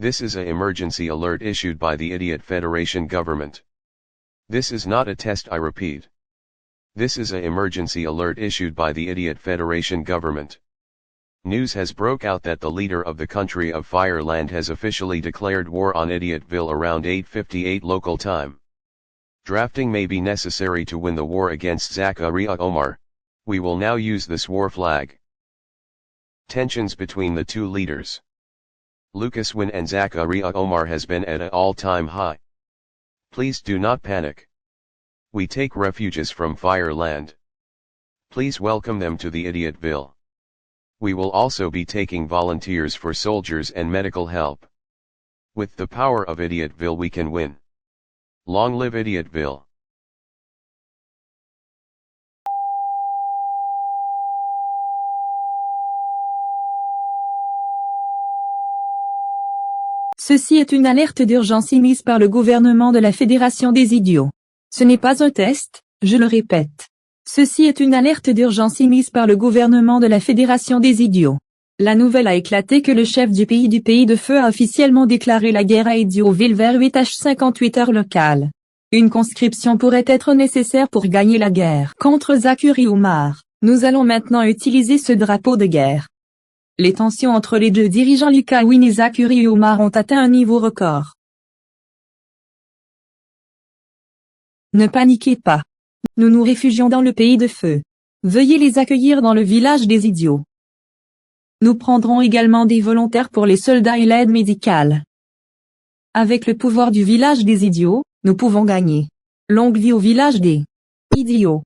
This is an emergency alert issued by the Idiot Federation government. This is not a test, I repeat. This is an emergency alert issued by the Idiot Federation government. News has broke out that the leader of the country of Fireland has officially declared war on Idiotville around 8:58 local time. Drafting may be necessary to win the war against Zakaria Omar. We will now use this war flag. Tensions between the two leaders. Lucas Wynn and Zakaria Omar has been at an all-time high. Please do not panic. We take refugees from Fireland. Please welcome them to the Idiotville. We will also be taking volunteers for soldiers and medical help. With the power of Idiotville we can win. Long live Idiotville. Ceci est une alerte d'urgence émise par le gouvernement de la Fédération des idiots. Ce n'est pas un test, je le répète. Ceci est une alerte d'urgence émise par le gouvernement de la Fédération des idiots. La nouvelle a éclaté que le chef du pays de feu a officiellement déclaré la guerre à Idiot Vilge vers 8h58 heure locale. Une conscription pourrait être nécessaire pour gagner la guerre contre Zakaria Omar. Nous allons maintenant utiliser ce drapeau de guerre. Les tensions entre les deux dirigeants Lucas Wynn et Zakaria Omar ont atteint un niveau record. Ne paniquez pas. Nous nous réfugions dans le pays de feu. Veuillez les accueillir dans le village des idiots. Nous prendrons également des volontaires pour les soldats et l'aide médicale. Avec le pouvoir du village des idiots, nous pouvons gagner. Longue vie au village des idiots.